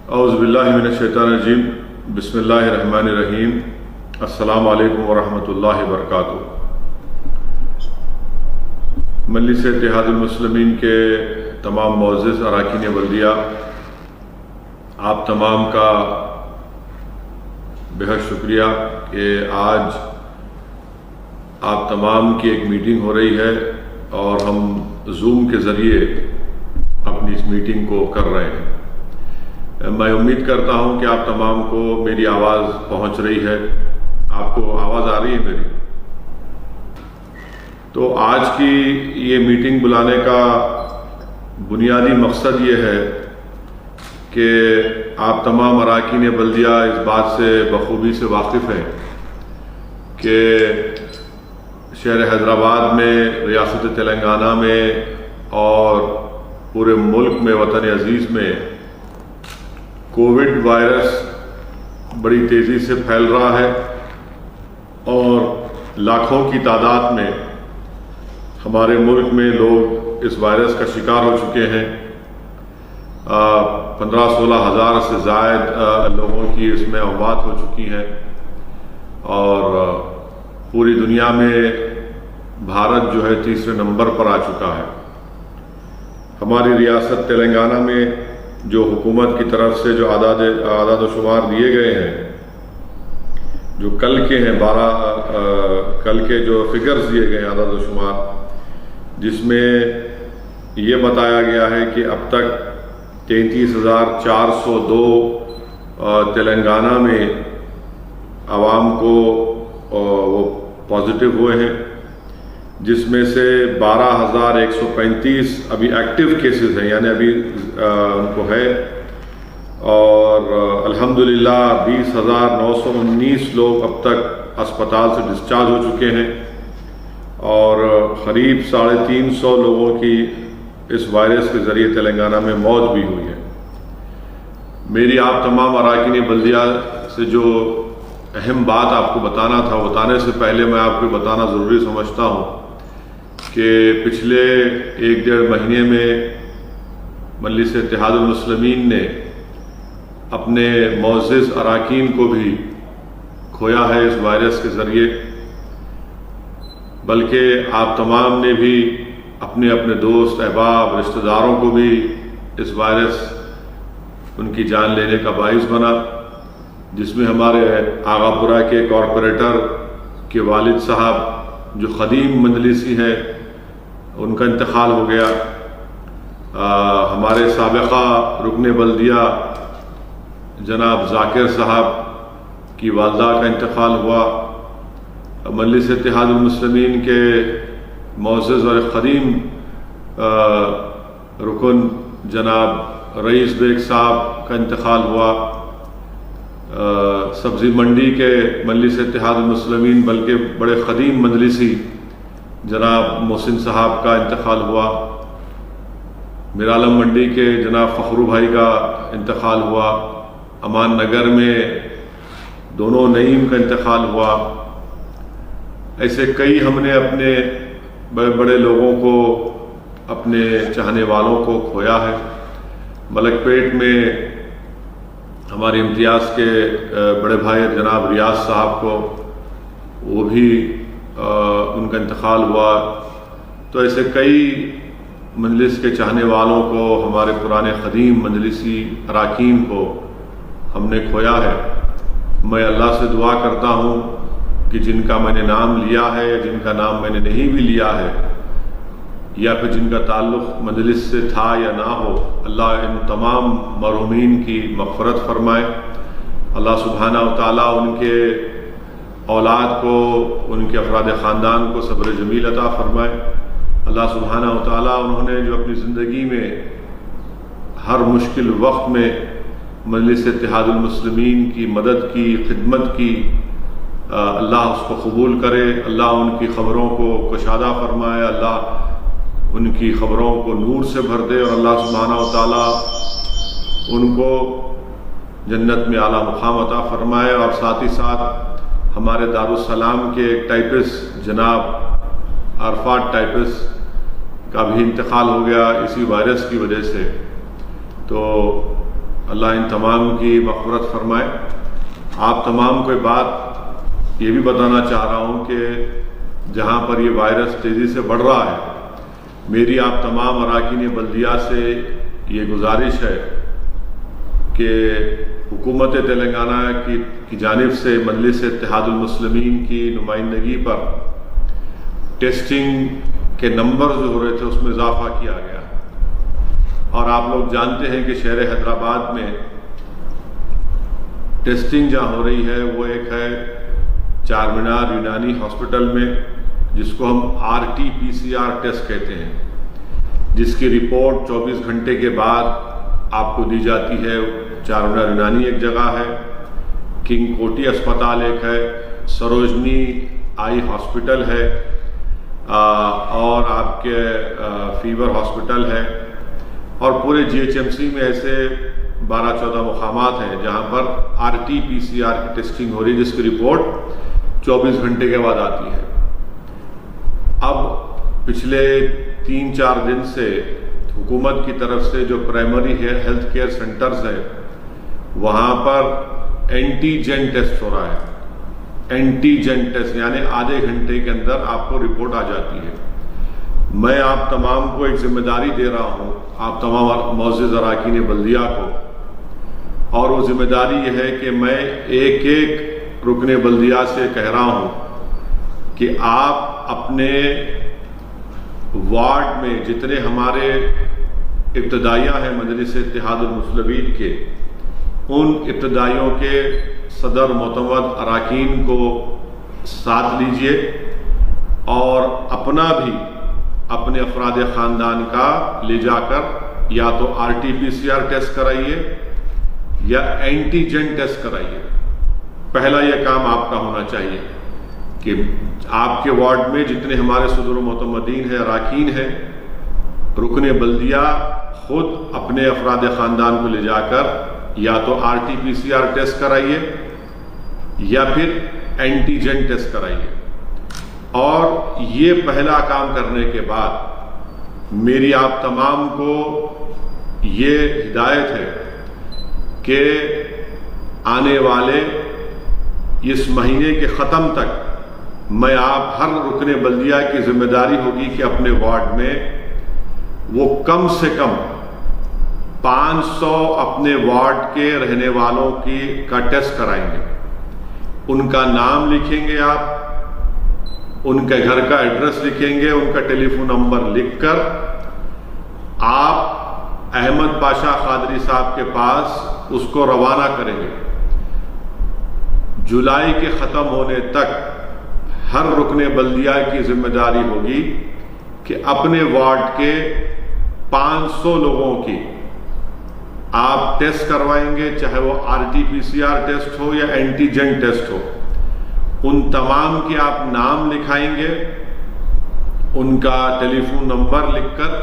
اعوذ باللہ من الشیطان الرجیم بسم اللہ الرحمن الرحیم السلام علیکم ورحمۃ اللہ وبرکاتہ۔ مجلس اتحاد المسلمین کے تمام معزز اراکین بلدیہ، آپ تمام کا بہت شکریہ کہ آج آپ تمام کی ایک میٹنگ ہو رہی ہے اور ہم زوم کے ذریعے اپنی اس میٹنگ کو کر رہے ہیں۔ میں امید کرتا ہوں کہ آپ تمام کو میری آواز پہنچ رہی ہے، آپ کو آواز آ رہی ہے میری۔ تو آج کی یہ میٹنگ بلانے کا بنیادی مقصد یہ ہے کہ آپ تمام اراکین بلدیہ اس بات سے بخوبی سے واقف ہیں کہ شہر حیدرآباد میں، ریاست تلنگانہ میں اور پورے ملک میں، وطن عزیز میں کووڈ وائرس بڑی تیزی سے پھیل رہا ہے اور لاکھوں کی تعداد میں ہمارے ملک میں لوگ اس وائرس کا شکار ہو چکے ہیں۔ 15-16 ہزار سے زائد لوگوں کی اس میں وفات ہو چکی ہیں اور پوری دنیا میں بھارت جو ہے تیسرے نمبر پر آ چکا ہے۔ ہماری ریاست تلنگانہ میں جو حکومت کی طرف سے جو اعداد و شمار دیے گئے ہیں، جو کل کے ہیں کل کے جو فگرز دیے گئے ہیں اعداد و شمار، جس میں یہ بتایا گیا ہے کہ اب تک 33,402 تلنگانہ میں عوام کو وہ پازیٹیو ہوئے ہیں، جس میں سے 12,135 ابھی ایکٹیو کیسز ہیں، یعنی ابھی ان کو ہے، اور الحمدللہ 20,919 لوگ اب تک اسپتال سے ڈسچارج ہو چکے ہیں اور قریب 350 لوگوں کی اس وائرس کے ذریعے تلنگانہ میں موت بھی ہوئی ہے۔ میری آپ تمام اراکین بلدیہ سے جو اہم بات آپ کو بتانا تھا، بتانے سے پہلے میں آپ کو بتانا ضروری سمجھتا ہوں کہ پچھلے 1-1.5 مہینے میں مجلس اتحاد المسلمین نے اپنے معزز اراکین کو بھی کھویا ہے اس وائرس کے ذریعے، بلکہ آپ تمام نے بھی اپنے اپنے دوست، احباب، رشتہ داروں کو بھی اس وائرس ان کی جان لینے کا باعث بنا، جس میں ہمارے آغا پورہ کے کارپوریٹر کے والد صاحب جو قدیم مجلسی ہیں ان کا انتقال ہو گیا، ہمارے سابقہ رکن بلدیہ جناب ذاکر صاحب کی والدہ کا انتقال ہوا، مجلس اتحاد المسلمین کے معزز اور قدیم رکن جناب رئیس بیگ صاحب کا انتقال ہوا، سبزی منڈی کے مجلس اتحاد المسلمین بلکہ بڑے قدیم مجلسی جناب محسن صاحب کا انتقال ہوا، میرالم منڈی کے جناب فخرو بھائی کا انتقال ہوا، امان نگر میں دونوں نعیم کا انتقال ہوا۔ ایسے کئی ہم نے اپنے بڑے بڑے لوگوں کو، اپنے چاہنے والوں کو کھویا ہے۔ ملک پیٹ میں ہمارے امتیاز کے بڑے بھائی جناب ریاض صاحب کو، وہ بھی ان کا انتقال ہوا۔ تو ایسے کئی مجلس کے چاہنے والوں کو، ہمارے پرانے قدیم مجلسی اراکین کو ہم نے کھویا ہے۔ میں اللہ سے دعا کرتا ہوں کہ جن کا میں نے نام لیا ہے، جن کا نام میں نے نہیں بھی لیا ہے، یا پھر جن کا تعلق مجلس سے تھا یا نہ ہو، اللہ ان تمام مرحومین کی مغفرت فرمائے۔ اللہ سبحانہ و تعالیٰ ان کے اولاد کو، ان کے افراد خاندان کو صبر جمیل عطا فرمائے۔ اللہ سبحانہ و تعالیٰ انہوں نے جو اپنی زندگی میں ہر مشکل وقت میں مجلس اتحاد المسلمین کی مدد کی، خدمت کی، اللہ اس کو قبول کرے، اللہ ان کی خبروں کو کشادہ فرمائے، اللہ ان کی خبروں کو نور سے بھر دے، اور اللہ سبحانہ و تعالیٰ ان کو جنت میں اعلیٰ مقام عطا فرمائے۔ اور ساتھ ہی ساتھ ہمارے دارالسلام کے ایک ٹائپسٹ جناب عرفات ٹائپسٹ کا بھی انتقال ہو گیا اسی وائرس کی وجہ سے۔ تو اللہ ان تمام کی مغفرت فرمائے۔ آپ تمام کو ایک بات یہ بھی بتانا چاہ رہا ہوں کہ جہاں پر یہ وائرس تیزی سے بڑھ رہا ہے، میری آپ تمام اراکین بلدیہ سے یہ گزارش ہے کہ حکومت تلنگانہ کی جانب سے مجلس اتحاد المسلمین کی نمائندگی پر ٹیسٹنگ کے نمبر جو ہو رہے تھے اس میں اضافہ کیا گیا، اور آپ لوگ جانتے ہیں کہ شہر حیدرآباد میں ٹیسٹنگ جہاں ہو رہی ہے وہ ایک ہے چار مینار یونانی ہاسپٹل میں، جس کو ہم RT-PCR ٹیسٹ کہتے ہیں، جس کی رپورٹ 24 گھنٹے کے بعد آپ کو دی جاتی ہے۔ چار مینار یونانی ایک جگہ ہے، کنگ کوٹی اسپتال ایک ہے، سروجنی آئی ہاسپٹل ہے، اور آپ کے فیور ہاسپٹل ہے، اور پورے GHMC میں ایسے 12-14 مقامات ہیں جہاں پر RT-PCR کی ٹیسٹنگ ہو رہی ہے، جس کی رپورٹ 24 گھنٹے کے بعد آتی ہے۔ اب پچھلے 3-4 دن سے حکومت کی طرف سے جو پرائمری ہیلتھ کیئر سینٹرز ہیں وہاں پر اینٹیجن ٹیسٹ ہو رہا ہے۔ اینٹیجن ٹیسٹ یعنی آدھے گھنٹے کے اندر آپ کو رپورٹ آ جاتی ہے۔ میں آپ تمام کو ایک ذمہ داری دے رہا ہوں، آپ تمام معزز اراکین بلدیہ کو، اور وہ ذمہ داری یہ ہے کہ میں ایک ایک رکن بلدیہ سے کہہ رہا ہوں کہ آپ اپنے وارڈ میں جتنے ہمارے ابتدائیہ ہیں مجلس اتحاد المسلمین کے، ان ابتدائیوں کے صدر معتمد اراکین کو ساتھ لیجئے، اور اپنا بھی اپنے افراد خاندان کا لے جا کر یا تو RT-PCR ٹیسٹ کرائیے یا اینٹیجن ٹیسٹ کرائیے۔ پہلا یہ کام آپ کا ہونا چاہیے کہ آپ کے وارڈ میں جتنے ہمارے صدر و معتمدین ہیں، اراکین ہیں، رکن بلدیہ خود اپنے افراد خاندان کو لے جا کر یا تو RT-PCR ٹیسٹ کرائیے یا پھر اینٹیجن ٹیسٹ کرائیے۔ اور یہ پہلا کام کرنے کے بعد میری آپ تمام کو یہ ہدایت ہے کہ آنے والے اس مہینے کے ختم تک میں آپ ہر رکن بلدیہ کی ذمہ داری ہوگی کہ اپنے وارڈ میں وہ کم سے کم 500 اپنے وارڈ کے رہنے والوں کا ٹیسٹ کرائیں گے۔ ان کا نام لکھیں گے، آپ ان کے گھر کا ایڈریس لکھیں گے، ان کا ٹیلی فون نمبر لکھ کر آپ احمد پاشا قادری صاحب کے پاس اس کو روانہ کریں گے۔ جولائی کے ختم ہونے تک ہر رکن بلدیہ کی ذمہ داری ہوگی کہ اپنے وارڈ کے 500 لوگوں کی آپ ٹیسٹ کروائیں گے، چاہے وہ RT-PCR ٹیسٹ ہو یا اینٹیجن ٹیسٹ ہو۔ ان تمام کے آپ نام لکھائیں گے، ان کا ٹیلی فون نمبر لکھ کر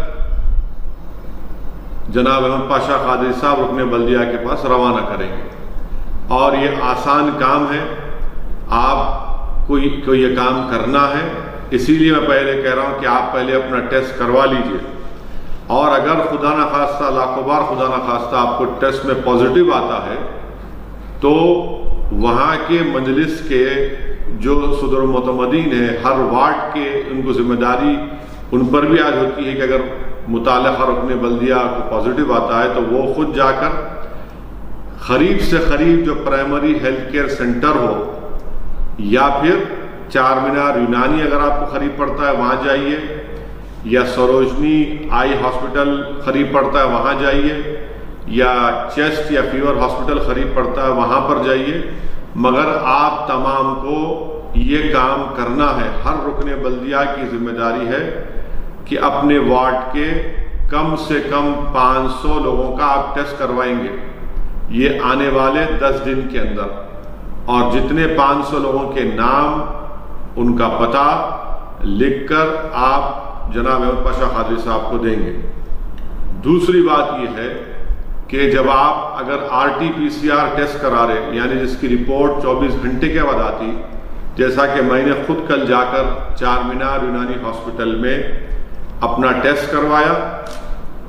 جناب احمد پاشا قادری صاحب رکن بلدیہ کے پاس روانہ کریں گے۔ اور یہ آسان کام ہے، آپ کو یہ کام کرنا ہے، اسی لیے میں پہلے کہہ رہا ہوں کہ آپ پہلے اپنا ٹیسٹ کروا لیجئے، اور اگر خدا نخواستہ لاکھوں بار خدا نخواستہ آپ کو ٹیسٹ میں پازیٹیو آتا ہے تو وہاں کے مجلس کے جو صدر معتمدین ہیں ہر وارڈ کے، ان کو ذمہ داری ان پر بھی آج ہوتی ہے کہ اگر متعلقہ رکن بلدیہ کو پازیٹیو آتا ہے تو وہ خود جا کر قریب سے قریب جو پرائمری ہیلتھ کیئر سینٹر ہو یا پھر چار مینار یونانی اگر آپ کو قریب پڑتا ہے وہاں جائیے، یا سروجنی آئی ہاسپٹل قریب پڑتا ہے وہاں جائیے، یا چیسٹ یا فیور ہاسپٹل قریب پڑتا ہے وہاں پر جائیے، مگر آپ تمام کو یہ کام کرنا ہے۔ ہر رکن بلدیہ کی ذمہ داری ہے کہ اپنے وارڈ کے کم سے کم 500 لوگوں کا آپ ٹیسٹ کروائیں گے، یہ آنے والے 10 دن کے اندر، اور جتنے 500 لوگوں کے نام، ان کا پتہ لکھ کر آپ جناب احمد پاشا قادری صاحب کو دیں گے۔ دوسری بات یہ ہے کہ جب آپ اگر RT-PCR ٹیسٹ کرا رہے، یعنی جس کی رپورٹ 24 گھنٹے کے بعد آتی، جیسا کہ میں نے خود کل جا کر چار مینار یونانی ہاسپٹل میں اپنا ٹیسٹ کروایا،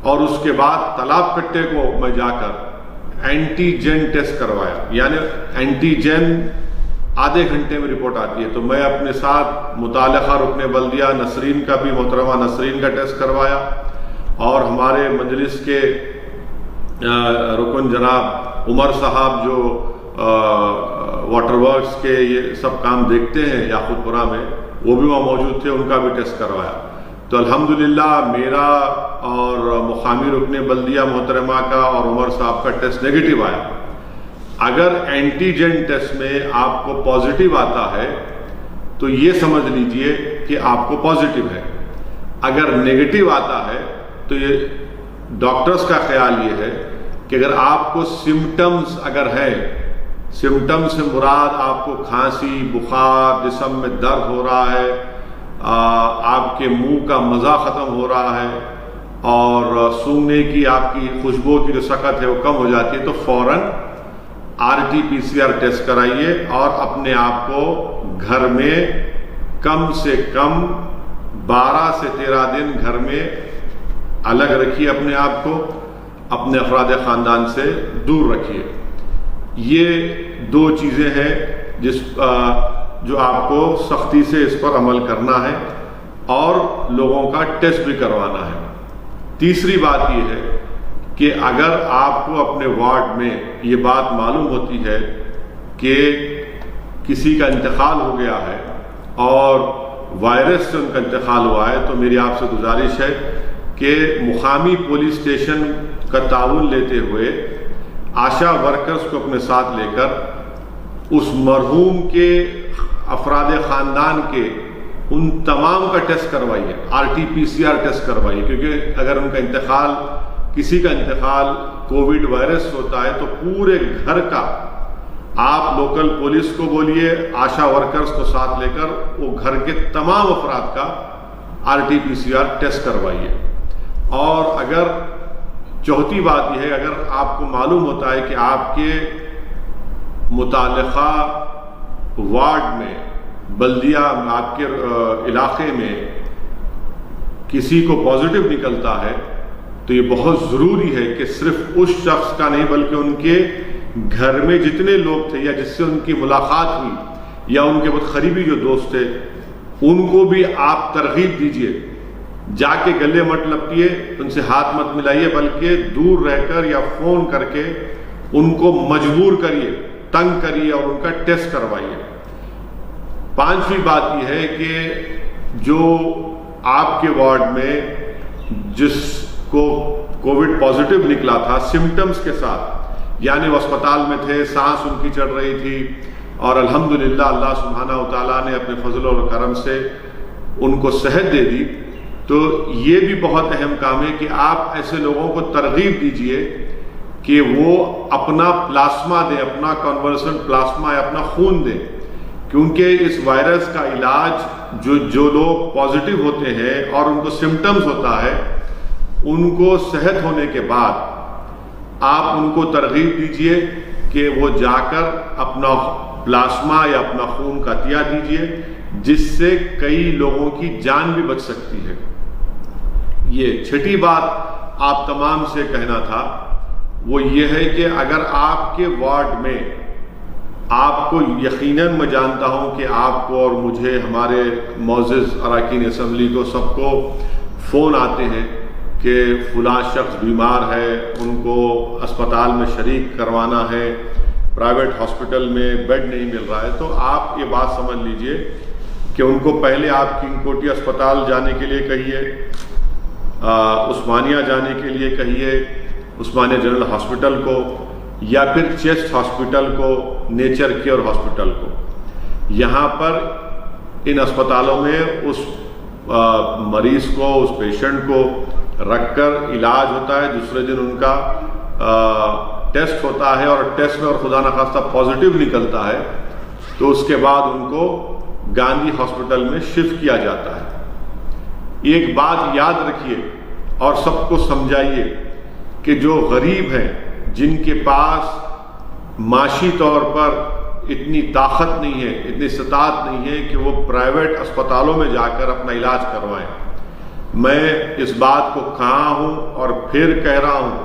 اور اس کے بعد تالاب کٹے کو میں جا کر اینٹیجن ٹیسٹ کروایا، یعنی اینٹیجن آدھے گھنٹے میں رپورٹ آتی ہے، تو میں اپنے ساتھ متعلقہ رکن بلدیہ نسرین کا بھی، محترمہ نسرین کا ٹیسٹ کروایا، اور ہمارے مجلس کے رکن جناب عمر صاحب جو واٹر ورکس کے یہ سب کام دیکھتے ہیں یاقوت پورہ میں، وہ بھی وہاں موجود تھے، ان کا بھی ٹیسٹ کروایا۔ تو الحمدللہ میرا اور مقامی رکن بلدیہ محترمہ کا اور عمر صاحب کا ٹیسٹ نیگیٹو آیا۔ اگر اینٹیجن ٹیسٹ میں آپ کو پازیٹیو آتا ہے تو یہ سمجھ لیجئے کہ آپ کو پازیٹیو ہے، اگر نیگیٹو آتا ہے تو یہ ڈاکٹرز کا خیال یہ ہے کہ اگر آپ کو سمٹمز اگر ہے، سمٹم سے مراد آپ کو کھانسی، بخار، جسم میں درد ہو رہا ہے، آپ کے منہ کا مزہ ختم ہو رہا ہے، اور سونگنے کی آپ کی خوشبو کی جو سکت ہے وہ کم ہو جاتی ہے، تو فوراً RT-PCR ٹیسٹ کرائیے اور اپنے آپ کو گھر میں کم سے کم 12 سے 13 دن گھر میں الگ رکھیے، اپنے آپ کو اپنے افراد خاندان سے دور رکھیے۔ یہ دو چیزیں ہیں جو آپ کو سختی سے اس پر عمل کرنا ہے اور لوگوں کا ٹیسٹ بھی کروانا ہے۔ تیسری بات یہ ہے کہ اگر آپ کو اپنے وارڈ میں یہ بات معلوم ہوتی ہے کہ کسی کا انتقال ہو گیا ہے اور وائرس سے ان کا انتقال ہوا ہے، تو میری آپ سے گزارش ہے کہ مقامی پولیس اسٹیشن کا تعاون لیتے ہوئے آشا ورکرز کو اپنے ساتھ لے کر اس مرحوم کے افراد خاندان کے ان تمام کا ٹیسٹ کروائیے، RT-PCR ٹیسٹ کروائیے، کیونکہ اگر ان کا انتقال، کسی کا انتقال کووڈ وائرس ہوتا ہے تو پورے گھر کا آپ لوکل پولیس کو بولیے، آشا ورکرز کو ساتھ لے کر وہ گھر کے تمام افراد کا RT-PCR ٹیسٹ کروائیے۔ اور اگر چوتھی بات یہ ہے، اگر آپ کو معلوم ہوتا ہے کہ آپ کے متعلقہ وارڈ میں، بلدیہ، آپ کے علاقے میں کسی کو پازیٹیو نکلتا ہے، تو یہ بہت ضروری ہے کہ صرف اس شخص کا نہیں بلکہ ان کے گھر میں جتنے لوگ تھے یا جس سے ان کی ملاقات ہوئی یا ان کے بہت قریبی جو دوست تھے، ان کو بھی آپ ترغیب دیجئے، جا کے گلے مت لپٹیے، ان سے ہاتھ مت ملائیے، بلکہ دور رہ کر یا فون کر کے ان کو مجبور کریے، تنگ کریے اور ان کا ٹیسٹ کروائیے۔ پانچویں بات یہ ہے کہ جو آپ کے وارڈ میں جس کو کووڈ پازیٹیو نکلا تھا سمٹمز کے ساتھ، یعنی وہ اسپتال میں تھے، سانس ان کی چڑھ رہی تھی، اور الحمدللہ اللہ سبحانہ وتعالیٰ نے اپنے فضل اور کرم سے ان کو صحت دے دی، تو یہ بھی بہت اہم کام ہے کہ آپ ایسے لوگوں کو ترغیب دیجئے کہ وہ اپنا پلاسما دیں، اپنا کنورسنٹ پلاسما یا اپنا خون دیں، کیونکہ اس وائرس کا علاج جو لوگ پازیٹیو ہوتے ہیں اور ان کو سمٹمز ہوتا ہے، ان کو صحت ہونے کے بعد آپ ان کو ترغیب دیجئے کہ وہ جا کر اپنا پلاسما یا اپنا خون کا عطیہ دیجئے، جس سے کئی لوگوں کی جان بھی بچ سکتی ہے۔ یہ چھٹی بات آپ تمام سے کہنا تھا وہ یہ ہے کہ اگر آپ کے وارڈ میں آپ کو یقیناً میں جانتا ہوں کہ آپ کو اور مجھے، ہمارے معزز اراکین اسمبلی کو، سب کو فون آتے ہیں کہ فلاں شخص بیمار ہے، ان کو اسپتال میں شریک کروانا ہے، پرائیویٹ ہاسپٹل میں بیڈ نہیں مل رہا ہے، تو آپ یہ بات سمجھ لیجئے کہ ان کو پہلے آپ کنگ کوٹی اسپتال جانے کے لیے کہیے، عثمانیہ جانے کے لیے کہیے، عثمانیہ جنرل ہاسپٹل کو، یا پھر چیسٹ ہاسپٹل کو، نیچر کیئر ہاسپٹل کو۔ یہاں پر ان اسپتالوں میں اس مریض کو، اس پیشنٹ کو رکھ کر علاج ہوتا ہے، دوسرے دن ان کا ٹیسٹ ہوتا ہے، اور ٹیسٹ میں اور خدا نخواستہ پازیٹیو نکلتا ہے تو اس کے بعد ان کو گاندھی ہاسپٹل میں شفٹ کیا جاتا ہے۔ ایک بات یاد رکھیے اور سب کو سمجھائیے کہ جو غریب ہیں، جن کے پاس معاشی طور پر اتنی طاقت نہیں ہے، اتنی استطاعت نہیں ہے کہ وہ پرائیویٹ اسپتالوں میں جا کر اپنا علاج کروائیں، میں اس بات کو کہا ہوں اور پھر کہہ رہا ہوں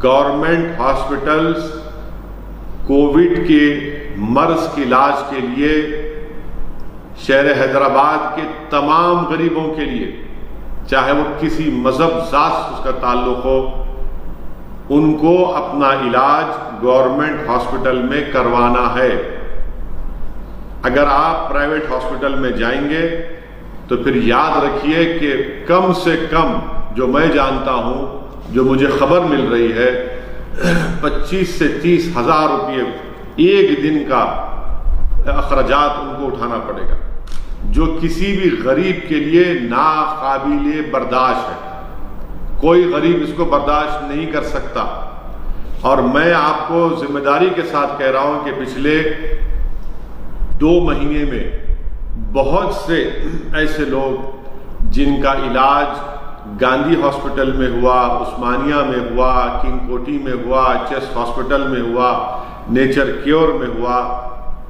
گورنمنٹ ہاسپٹلز کووڈ کے مرض کے علاج کے لیے شہر حیدرآباد کے تمام غریبوں کے لیے، چاہے وہ کسی مذہب ذات سے اس کا تعلق ہو، ان کو اپنا علاج گورنمنٹ ہاسپٹل میں کروانا ہے۔ اگر آپ پرائیویٹ ہاسپٹل میں جائیں گے تو پھر یاد رکھیے کہ کم سے کم جو میں جانتا ہوں، جو مجھے خبر مل رہی ہے، 25 سے 30 ہزار روپے ایک دن کا اخراجات ان کو اٹھانا پڑے گا، جو کسی بھی غریب کے لیے ناقابل برداشت ہے۔ کوئی غریب اس کو برداشت نہیں کر سکتا۔ اور میں آپ کو ذمہ داری کے ساتھ کہہ رہا ہوں کہ پچھلے 2 مہینے میں بہت سے ایسے لوگ جن کا علاج گاندھی ہاسپٹل میں ہوا، عثمانیہ میں ہوا، کنگ کوٹی میں ہوا، چیسٹ ہاسپٹل میں ہوا، نیچر کیور میں ہوا،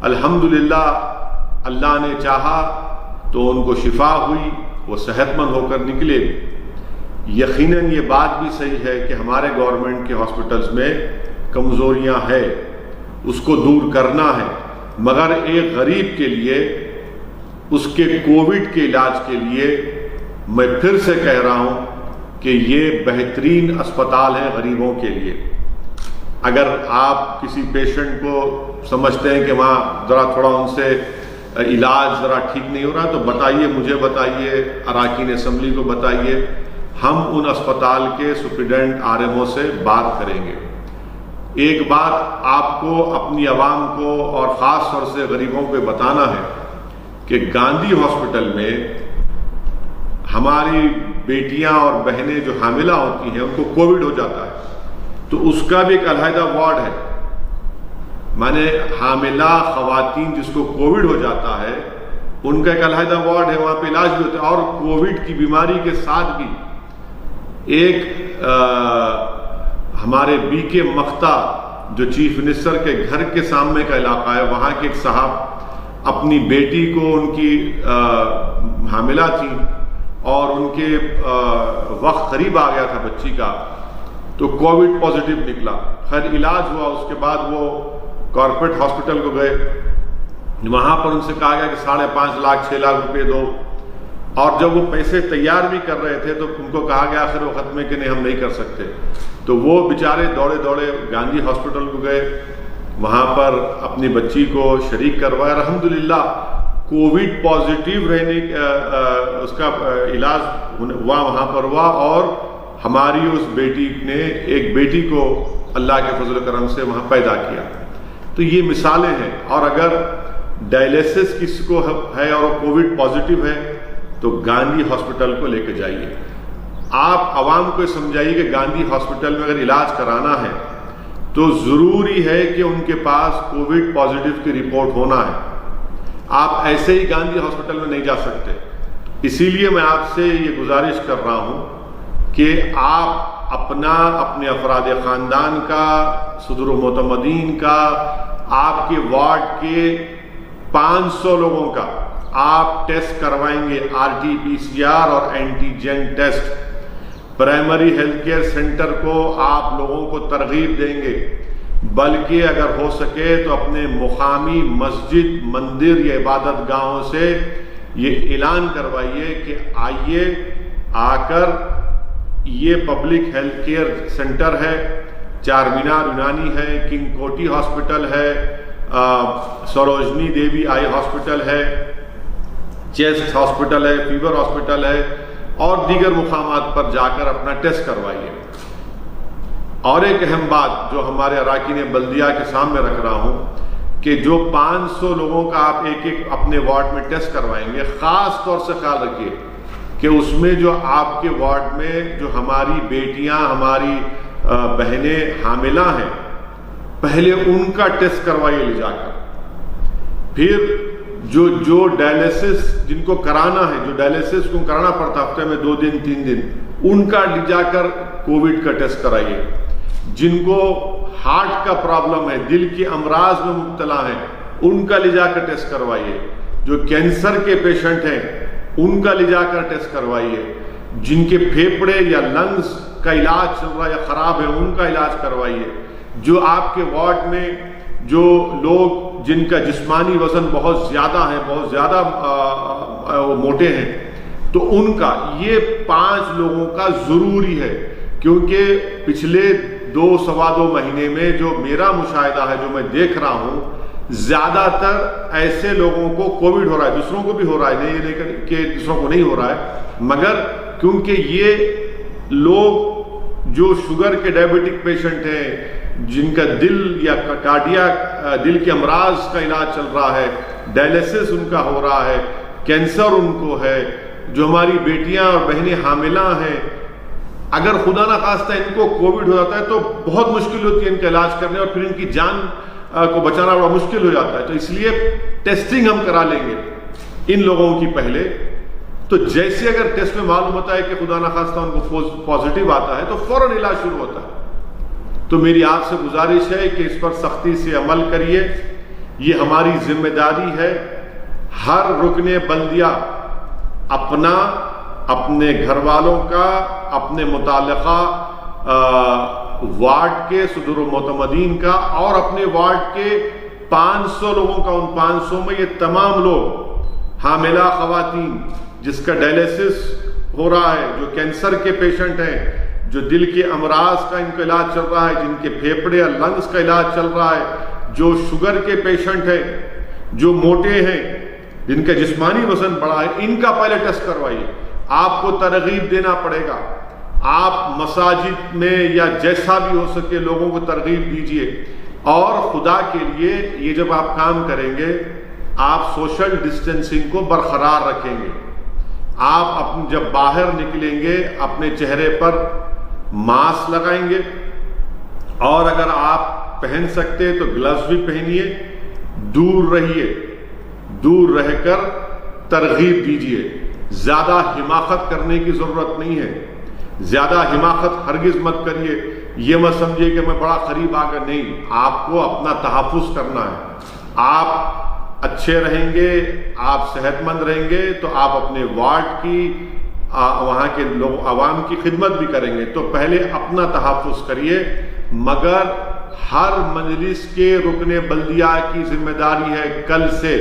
الحمدللہ اللہ نے چاہا تو ان کو شفا ہوئی، وہ صحت مند ہو کر نکلے۔ یقیناً یہ بات بھی صحیح ہے کہ ہمارے گورنمنٹ کے ہاسپٹلز میں کمزوریاں ہیں، اس کو دور کرنا ہے، مگر ایک غریب کے لیے، اس کے کووڈ کے علاج کے لیے میں پھر سے کہہ رہا ہوں کہ یہ بہترین اسپتال ہے غریبوں کے لیے۔ اگر آپ کسی پیشنٹ کو سمجھتے ہیں کہ وہاں ذرا تھوڑا ان سے علاج ذرا ٹھیک نہیں ہو رہا تو بتائیے، مجھے بتائیے، اراکین اسمبلی کو بتائیے، ہم ان اسپتال کے سپرنٹینڈنٹ RMO سے بات کریں گے۔ ایک بات آپ کو، اپنی عوام کو اور خاص طور سے غریبوں کو بتانا ہے کہ گاندھی ہاسپٹل میں ہماری بیٹیاں اور بہنیں جو حاملہ ہوتی ہیں ان کو کووڈ ہو جاتا ہے تو اس کا بھی ایک علیحدہ وارڈ ہے، مانے حاملہ خواتین جس کو کووڈ ہو جاتا ہے ان کا ایک علیحدہ وارڈ ہے، وہاں پہ علاج بھی ہوتا ہے۔ اور کووڈ کی بیماری کے ساتھ بھی ایک ہمارے BK مختہ جو چیف منسٹر کے گھر کے سامنے کا علاقہ ہے، وہاں کے ایک صاحب اپنی بیٹی کو، ان کی حاملہ تھی اور ان کے وقت قریب آ گیا تھا بچی کا، تو کووڈ پازیٹیو نکلا، خیر علاج ہوا، اس کے بعد وہ کارپوریٹ ہاسپٹل کو گئے، وہاں پر ان سے کہا گیا کہ 5.5 لاکھ 6 لاکھ روپے دو، اور جب وہ پیسے تیار بھی کر رہے تھے تو ان کو کہا گیا آخر وقت میں کہ نہیں ہم نہیں کر سکتے، تو وہ بیچارے دوڑے گاندھی ہاسپٹل کو گئے، وہاں پر اپنی بچی کو شریک کروایا، الحمدللہ کووڈ پازیٹیو رہنے اس کا علاج ہوا وہاں پر ہوا، اور ہماری اس بیٹی نے ایک بیٹی کو اللہ کے فضل و کرم سے وہاں پیدا کیا۔ تو یہ مثالیں ہیں۔ اور اگر ڈائلیسس کسی کو ہے اور وہ کووڈ پازیٹیو ہے تو گاندھی ہاسپٹل کو لے کے جائیے۔ آپ عوام کو سمجھائیے کہ گاندھی ہاسپٹل میں اگر علاج کرانا ہے تو ضروری ہے کہ ان کے پاس کووڈ پازیٹیو کی رپورٹ ہونا ہے، آپ ایسے ہی گاندھی ہاسپٹل میں نہیں جا سکتے۔ اسی لیے میں آپ سے یہ گزارش کر رہا ہوں کہ آپ اپنے افراد خاندان کا، صدر و معتمدین کا، آپ کے وارڈ کے 500 لوگوں کا آپ ٹیسٹ کروائیں گے، RT-PCR اور antigen test. Primary health care centre کو آپ لوگوں کو ترغیب دیں گے، بلکہ اگر ہو سکے تو اپنے مقامی مسجد، مندر یا عبادت گاہوں سے یہ اعلان کروائیے کہ آئیے، آ کر یہ پبلک ہیلتھ کیئر سینٹر ہے، چار مینار یونانی ہے، کنگ کوٹی ہاسپٹل ہے، سروجنی دیوی آئی ہاسپٹل ہے، چیسٹ ہاسپٹل ہے، فیور ہاسپٹل ہے، اور دیگر مقامات پر جا کر اپنا ٹیسٹ کروائیے۔ اور ایک اہم بات جو ہمارے اراکین بلدیہ کے سامنے رکھ رہا ہوں کہ جو 500 لوگوں کا آپ ایک اپنے وارڈ میں ٹیسٹ کروائیں گے، خاص طور سے خیال رکھیے کہ اس میں جو آپ کے وارڈ میں جو ہماری بیٹیاں، ہماری بہنیں حاملہ ہیں، پہلے ان کا ٹیسٹ کروائیے لے جا کر۔ پھر جو ڈائلیسس جن کو کرانا ہے، جو ڈائلیسس کو کرانا پڑتا ہفتے میں 2 دن 3 دن، ان کا لے جا کر کووڈ کا ٹیسٹ کرائیے۔ جن کو ہارٹ کا پرابلم ہے، دل کے امراض میں مبتلا ہیں، ان کا لے جا کر ٹیسٹ کروائیے۔ جو کینسر کے پیشنٹ ہیں ان کا لے جا کر ٹیسٹ کروائیے۔ جن کے پھیپھڑے یا لنگز کا علاج چل رہا ہے یا خراب ہے ان کا علاج کروائیے. جو آپ کے وارڈ میں جو لوگ جن کا جسمانی وزن بہت زیادہ ہے, بہت زیادہ موٹے ہیں, تو ان کا یہ 5 لوگوں کا ضروری ہے, کیونکہ پچھلے 2-2.25 مہینے میں جو میرا مشاہدہ ہے, جو میں دیکھ رہا ہوں, زیادہ تر ایسے لوگوں کو کووڈ ہو رہا ہے. دوسروں کو بھی ہو رہا ہے, نہیں کہ دوسروں کو نہیں ہو رہا ہے, مگر کیونکہ یہ لوگ جو شوگر کے ڈائبٹک پیشنٹ ہیں, جن کا دل یا کارڈیاک دل کے امراض کا علاج چل رہا ہے, ڈائلیسس ان کا ہو رہا ہے, کینسر ان کو ہے, جو ہماری بیٹیاں اور بہنیں حاملہ ہیں, اگر خدا نہ خواستہ ان کو کووڈ ہو جاتا ہے تو بہت مشکل ہوتی ہے ان کا علاج کرنے, اور پھر ان کی جان کو بچانا بڑا مشکل ہو جاتا ہے. تو اس لیے ٹیسٹنگ ہم کرا لیں گے ان لوگوں کی پہلے. تو جیسے اگر ٹیسٹ میں معلوم ہوتا ہے کہ خدا نہ خواستہ ان کو پازیٹیو آتا ہے تو فوراً علاج شروع ہوتا ہے. تو میری آپ سے گزارش ہے کہ اس پر سختی سے عمل کریے, یہ ہماری ذمہ داری ہے. ہر رکن بلدیہ اپنا, اپنے گھر والوں کا, اپنے متعلقہ وارڈ کے صدر و معتمدین کا, اور اپنے وارڈ کے 500 لوگوں کا, ان 500 میں یہ تمام لوگ حاملہ خواتین جس کا ڈائلیسس ہو رہا ہے, جو کینسر کے پیشنٹ ہیں, جو دل کے امراض کا ان کا علاج چل رہا ہے, جن کے پھیپھڑے یا لنگز کا علاج چل رہا ہے, جو شوگر کے پیشنٹ ہیں, جو موٹے ہیں, جن کا جسمانی وزن بڑا ہے, ان کا پہلے ٹیسٹ کروائیے. آپ کو ترغیب دینا پڑے گا. آپ مساجد میں یا جیسا بھی ہو سکے لوگوں کو ترغیب دیجیے. اور خدا کے لیے یہ جب آپ کام کریں گے, آپ سوشل ڈسٹینسنگ کو برقرار رکھیں گے. آپ جب باہر نکلیں گے اپنے چہرے پر ماسک لگائیں گے, اور اگر آپ پہن سکتے تو گلوز بھی پہنیے. دور رہیے, دور رہ کر ترغیب دیجیے. زیادہ حماقت کرنے کی ضرورت نہیں ہے. زیادہ حماقت ہرگز مت کریے. یہ مت سمجھیے کہ میں بڑا قریب آ کر, نہیں, آپ کو اپنا تحفظ کرنا ہے. آپ اچھے رہیں گے, آپ صحت مند رہیں گے تو آپ اپنے وارڈ کی, وہاں کے لوگ عوام کی خدمت بھی کریں گے. تو پہلے اپنا تحفظ کریے. مگر ہر مجلس کے رکن بلدیہ کی ذمہ داری ہے کل سے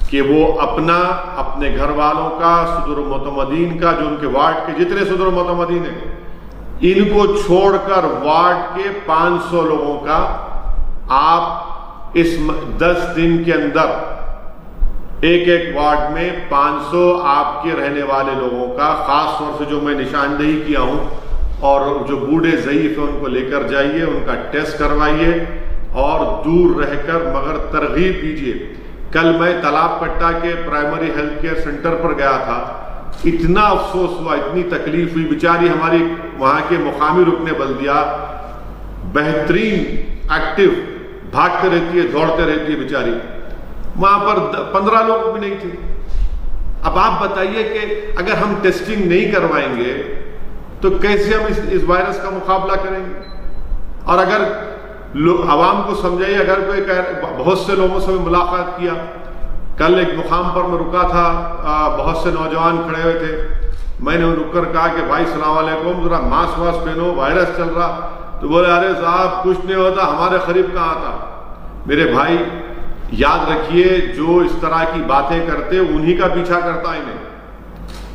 کہ وہ اپنے گھر والوں کا, صدر و معتمدین کا, جو ان کے وارڈ کے جتنے صدر و معتمدین ہیں, ان کو چھوڑ کر وارڈ کے 500 لوگوں کا آپ اس 10 دن کے اندر ایک وارڈ میں 500 آپ کے رہنے والے لوگوں کا, خاص طور سے جو میں نشاندہی کیا ہوں, اور جو بوڑھے ضعیف ہیں ان کو لے کر جائیے, ان کا ٹیسٹ کروائیے, اور دور رہ کر مگر ترغیب دیجیے. کل میں تالاب کٹا کے پرائمری ہیلتھ کیئر سینٹر پر گیا تھا. اتنا افسوس ہوا, اتنی تکلیف ہوئی. بیچاری ہماری وہاں کے مقامی رکن بلدیہ بہترین ایکٹیو, بھاگتے رہتی ہے, دوڑتے رہتی ہے بیچاری. وہاں پر 15 لوگ بھی نہیں تھے. اب آپ بتائیے کہ اگر ہم ٹیسٹنگ نہیں کروائیں گے تو کیسے ہم اس وائرس کا مقابلہ کریں گے؟ اور اگر عوام کو سمجھائیے, اگر کوئی بہت سے لوگوں سے ملاقات کیا, کل ایک مقام پر میں رکا تھا, بہت سے نوجوان کھڑے ہوئے تھے, میں نے رک کر کہا کہ بھائی السلام علیکم, ذرا ماسک واسک پہنو, وائرس چل رہا. تو بولے ارے صاحب کچھ نہیں ہوتا, ہمارے قریب کہاں تھا. میرے بھائی یاد رکھیے, جو اس طرح کی باتیں کرتے انہی کا پیچھا کرتا انہیں.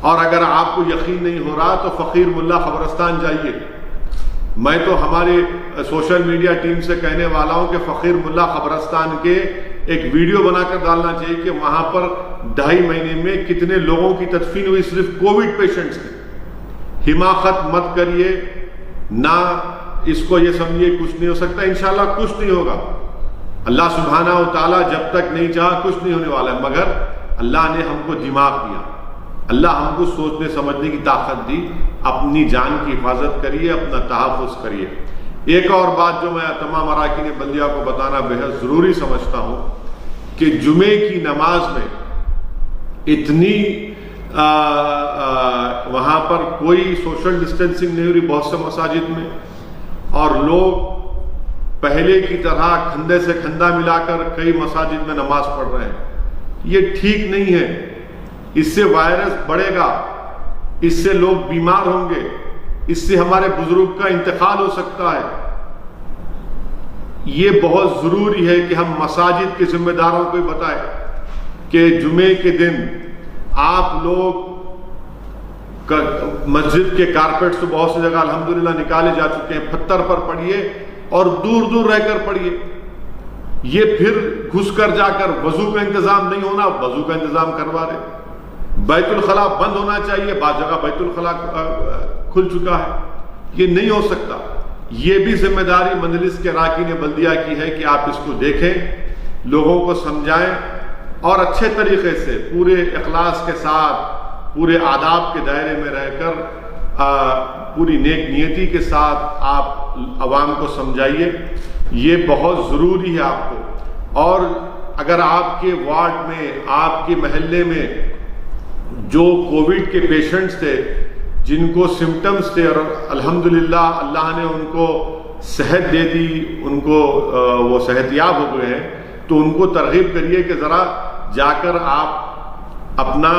اور اگر آپ کو یقین نہیں ہو رہا تو فقیر ملا خبرستان جائیے. میں تو ہمارے سوشل میڈیا ٹیم سے کہنے والا ہوں کہ فقیر ملا خبرستان کے ایک ویڈیو بنا کر ڈالنا چاہیے کہ وہاں پر 2.5 مہینے میں کتنے لوگوں کی تدفین ہوئی صرف کووڈ پیشنٹس کی. حماقت مت کریے, نہ اس کو یہ سمجھیے کچھ نہیں ہو سکتا. انشاءاللہ کچھ نہیں ہوگا. اللہ سبحانہ و تعالیٰ جب تک نہیں چاہا کچھ نہیں ہونے والا ہے. مگر اللہ نے ہم کو دماغ دیا, اللہ ہم کو سوچنے سمجھنے کی طاقت دی. اپنی جان کی حفاظت کریے, اپنا تحفظ کریے. ایک اور بات جو میں تمام اراکین بلدیہ کو بتانا بہت ضروری سمجھتا ہوں کہ جمعے کی نماز میں اتنی وہاں پر کوئی سوشل ڈسٹینسنگ نہیں ہو رہی بہت سے مساجد میں, اور لوگ پہلے کی طرح کھندے سے کھندا ملا کر کئی مساجد میں نماز پڑھ رہے ہیں. یہ ٹھیک نہیں ہے. اس سے وائرس بڑھے گا. اس سے لوگ بیمار ہوں گے، اس سے ہمارے بزرگ کا انتقال ہو سکتا ہے۔ یہ بہت ضروری ہے کہ ہم مساجد کے ذمہ داروں کو بتائیں کہ جمعے کے دن آپ لوگ مسجد کے کارپیٹس تو بہت سی جگہ الحمدللہ نکالے جا چکے ہیں، پتھر پر پڑھیے اور دور دور رہ کر پڑھیے۔ یہ پھر گھس کر جا کر وضو کا انتظام نہیں ہونا، وضو کا انتظام کروا دیں۔ بیت الخلاء بند ہونا چاہیے، بعض جگہ بیت الخلاء کھل چکا ہے، یہ نہیں ہو سکتا۔ یہ بھی ذمہ داری مجلس کے اراکین بلدیہ کی ہے کہ آپ اس کو دیکھیں، لوگوں کو سمجھائیں اور اچھے طریقے سے پورے اخلاص کے ساتھ، پورے آداب کے دائرے میں رہ کر پوری نیک نیتی کے ساتھ آپ عوام کو سمجھائیے۔ یہ بہت ضروری ہے آپ کو۔ اور اگر آپ کے وارڈ میں، آپ کے محلے میں جو کووڈ کے پیشنٹس تھے، جن کو سمٹمز تھے اور الحمدللہ اللہ نے ان کو صحت دے دی، ان کو وہ صحت یاب ہو گئے ہیں، تو ان کو ترغیب کریے کہ ذرا جا کر آپ اپنا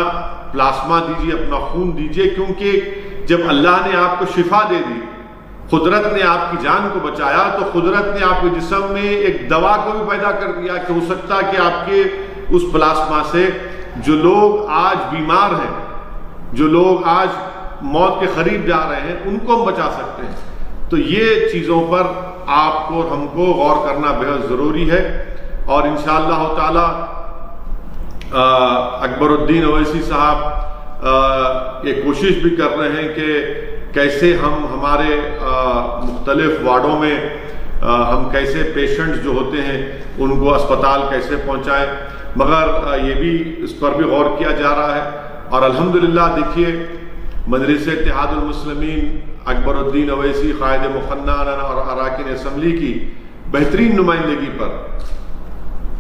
پلاسما دیجیے، اپنا خون دیجیے، کیونکہ جب اللہ نے آپ کو شفا دے دی، قدرت نے آپ کی جان کو بچایا، تو قدرت نے آپ کے جسم میں ایک دوا کو بھی پیدا کر دیا کہ ہو سکتا کہ آپ کے اس پلاسما سے جو لوگ آج بیمار ہیں، جو لوگ آج موت کے قریب جا رہے ہیں، ان کو ہم بچا سکتے ہیں۔ تو یہ چیزوں پر آپ کو اور ہم کو غور کرنا بہت ضروری ہے۔ اور انشاءاللہ تعالی اکبر الدین اویسی صاحب یہ کوشش بھی کر رہے ہیں کہ کیسے ہم ہمارے مختلف وارڈوں میں ہم کیسے پیشنٹس جو ہوتے ہیں ان کو اسپتال کیسے پہنچائیں، مگر یہ بھی اس پر بھی غور کیا جا رہا ہے۔ اور الحمدللہ دیکھیے مجلس اتحاد المسلمین اکبر الدین اویسی قائد مقننہ اور اراکین اسمبلی کی بہترین نمائندگی پر